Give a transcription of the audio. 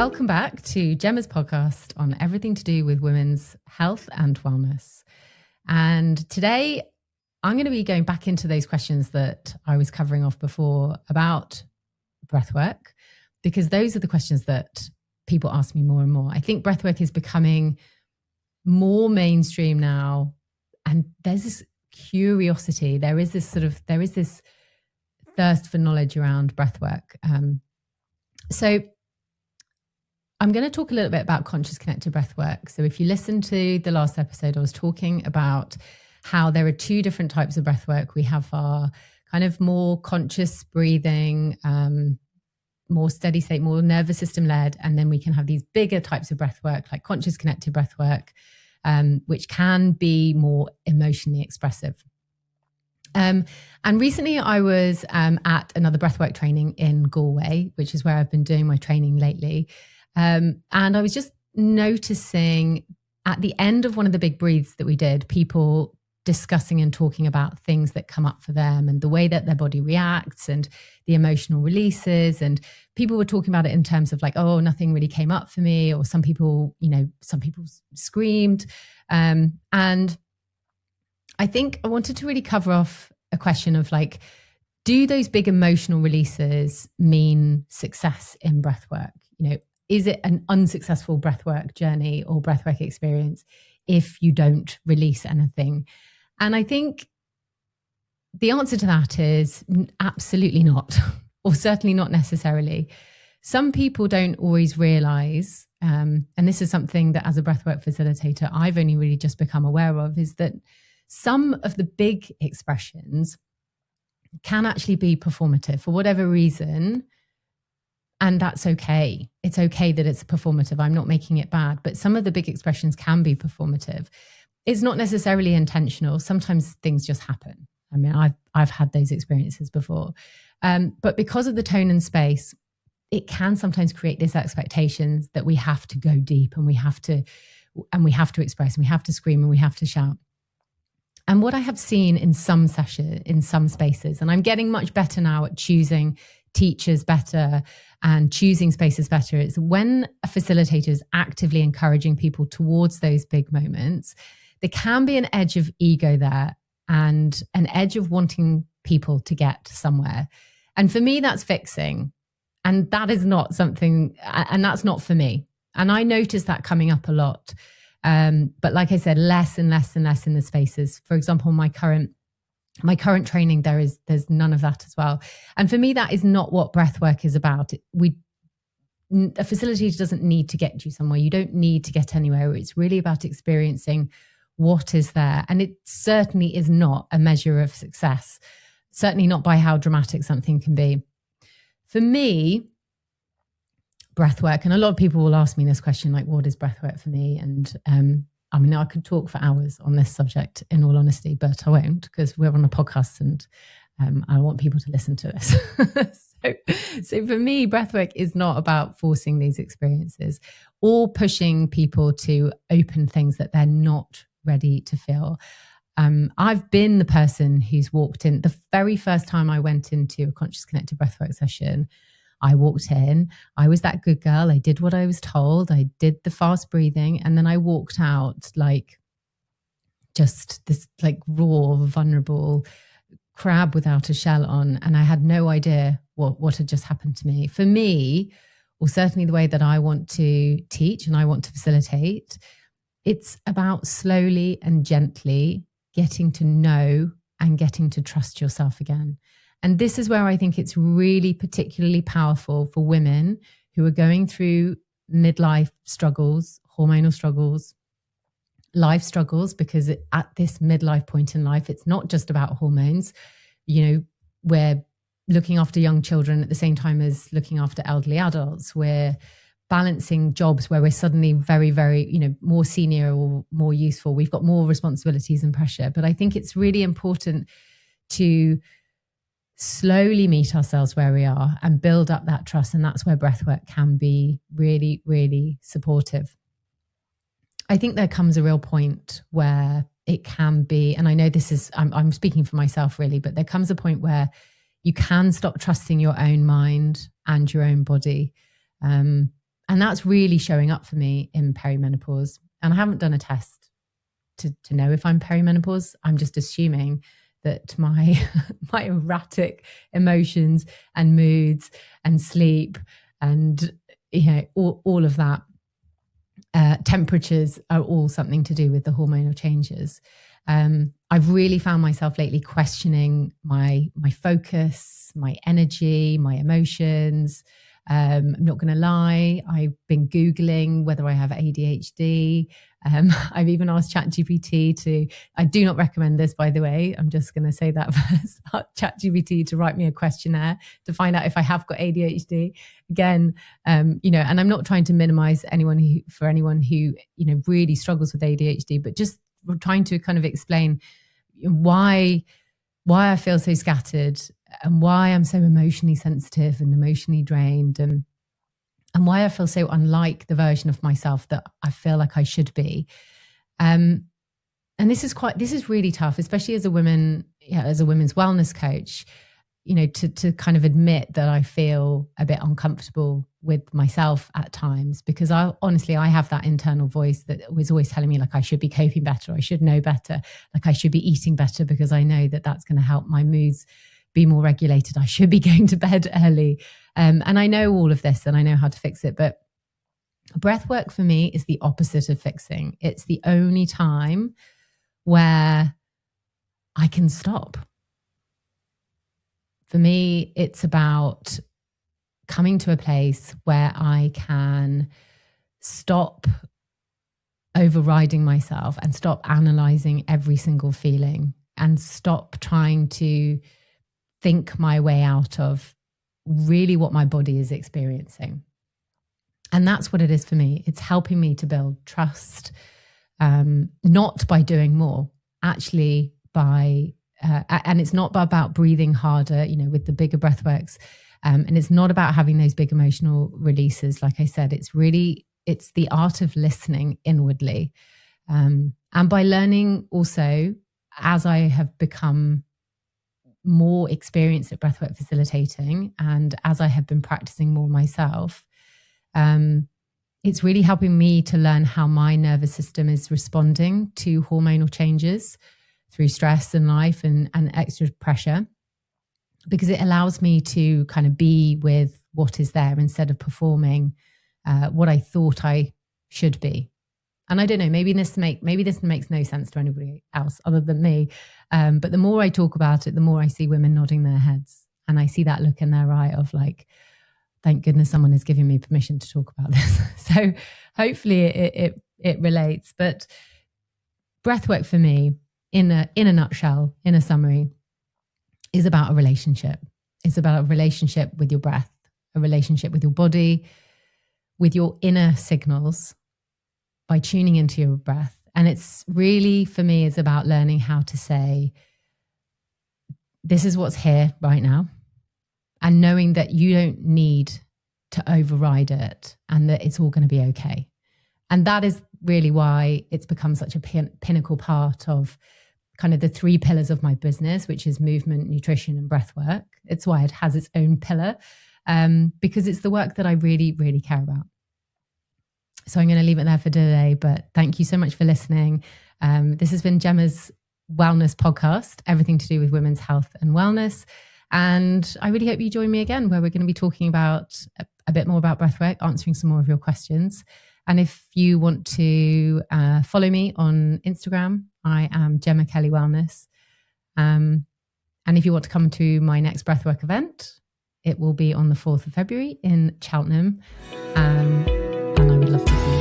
Welcome back to Gemma's podcast on everything to do with women's health and wellness. And today I'm going to be going back into those questions that I was covering off before about breathwork, because those are the questions that people ask me more and more. I think breathwork is becoming more mainstream now, and there's this curiosity. There is this thirst for knowledge around breathwork. So I'm going to talk a little bit about conscious connected breathwork. So if you listen to the last episode, I was talking about how there are two different types of breathwork. We have our kind of more conscious breathing, more steady state, more nervous system led. And then we can have these bigger types of breathwork like conscious connected breathwork, which can be more emotionally expressive. And recently I was at another breathwork training in Galway, which is where I've been doing my training lately. And I was just noticing at the end of one of the big breathes that we did, people discussing and talking about things that come up for them and the way that their body reacts and the emotional releases. And people were talking about it in terms of like, oh, nothing really came up for me. Or some people screamed. And I think I wanted to really cover off a question of like, do those big emotional releases mean success in breathwork? Is it an unsuccessful breathwork journey or breathwork experience if you don't release anything? And I think the answer to that is absolutely not, or certainly not necessarily. Some people don't always realize, and this is something that as a breathwork facilitator, I've only really just become aware of, is that some of the big expressions can actually be performative for whatever reason. And that's okay. It's okay that it's performative. I'm not making it bad, but some of the big expressions can be performative. It's not necessarily intentional. Sometimes things just happen. I mean, I've had those experiences before. But because of the tone and space, it can sometimes create this expectations that we have to go deep and we have to express and we have to scream and we have to shout. And what I have seen in some spaces, and I'm getting much better now at choosing teachers better and choosing spaces better, is when a facilitator is actively encouraging people towards those big moments, there can be an edge of ego there and an edge of wanting people to get somewhere. And for me, that's fixing. And that is not something, and that's not for me. And I noticed that coming up a lot. But like I said, less and less and less in the spaces. For example, my current training, there's none of that as well. And for me, that is not what breathwork is about. A facilitator doesn't need to get you somewhere. You don't need to get anywhere. It's really about experiencing what is there. And it certainly is not a measure of success, certainly not by how dramatic something can be. For me, breathwork, and a lot of people will ask me this question, like, what is breathwork for me? And I mean, I could talk for hours on this subject, in all honesty, but I won't, because we're on a podcast and I want people to listen to this. So for me, breathwork is not about forcing these experiences or pushing people to open things that they're not ready to feel. I've been the person who's walked in. The very first time I went into a conscious connected breathwork session, I walked in, I was that good girl. I did what I was told. I did the fast breathing. And then I walked out like just this like raw, vulnerable crab without a shell on. And I had no idea what had just happened to me. For me, or certainly the way that I want to teach and I want to facilitate, it's about slowly and gently getting to know and getting to trust yourself again. And this is where I think it's really particularly powerful for women who are going through midlife struggles, hormonal struggles, life struggles, because at this midlife point in life, it's not just about hormones. We're looking after young children at the same time as looking after elderly adults. We're balancing jobs where we're suddenly very, very, more senior or more useful. We've got more responsibilities and pressure. But I think it's really important to slowly meet ourselves where we are and build up that trust. And that's where breathwork can be really, really supportive. I think there comes a real point where it can be, and I know this is, I'm speaking for myself really, but there comes a point where you can stop trusting your own mind and your own body. And that's really showing up for me in perimenopause. And I haven't done a test to know if I'm perimenopause. I'm just assuming that my erratic emotions and moods and sleep and all of that, temperatures are all something to do with the hormonal changes. I've really found myself lately questioning my focus, my energy, my emotions. I'm not going to lie, I've been Googling whether I have ADHD. I've even asked ChatGPT I do not recommend this, by the way. I'm just going to say that first. ChatGPT to write me a questionnaire to find out if I have got ADHD. Again, and I'm not trying to minimize anyone who really struggles with ADHD, but just trying to kind of explain why I feel so scattered and why I'm so emotionally sensitive and emotionally drained, and why I feel so unlike the version of myself that I feel like I should be. And this is really tough, especially as a woman, as a women's wellness coach, to kind of admit that I feel a bit uncomfortable with myself at times, because I have that internal voice that was always telling me like I should be coping better, I should know better, like I should be eating better because I know that that's going to help my moods be more regulated. I should be going to bed early. And I know all of this and I know how to fix it. But breath work for me is the opposite of fixing. It's the only time where I can stop. For me, it's about coming to a place where I can stop overriding myself and stop analyzing every single feeling and stop trying to think my way out of really what my body is experiencing. And that's what it is for me. It's helping me to build trust, not by doing more, actually by, and it's not about breathing harder, with the bigger breath works. And it's not about having those big emotional releases. Like I said, it's the art of listening inwardly. And by learning also, as I have become more experienced at breathwork facilitating and as I have been practicing more myself, it's really helping me to learn how my nervous system is responding to hormonal changes through stress and life and extra pressure, because it allows me to kind of be with what is there instead of performing what I thought I should be. And I don't know, maybe this makes no sense to anybody else other than me. But the more I talk about it, the more I see women nodding their heads. And I see that look in their eye of like, thank goodness someone is giving me permission to talk about this. So hopefully it relates. But breathwork for me, in a nutshell, in a summary, is about a relationship. It's about a relationship with your breath, a relationship with your body, with your inner signals, by tuning into your breath. And it's really, for me, is about learning how to say, this is what's here right now, and knowing that you don't need to override it and that it's all going to be okay. And that is really why it's become such a pinnacle part of kind of the 3 pillars of my business, which is movement, nutrition, and breath work. It's why it has its own pillar, because it's the work that I really, really care about. So I'm going to leave it there for today, but thank you so much for listening. This has been Gemma's Wellness Podcast, everything to do with women's health and wellness. And I really hope you join me again, where we're going to be talking about a bit more about breathwork, answering some more of your questions. And if you want to follow me on Instagram, I am Gemma Kelly Wellness. And if you want to come to my next breathwork event, it will be on the 4th of February in Cheltenham. And I would love to see you.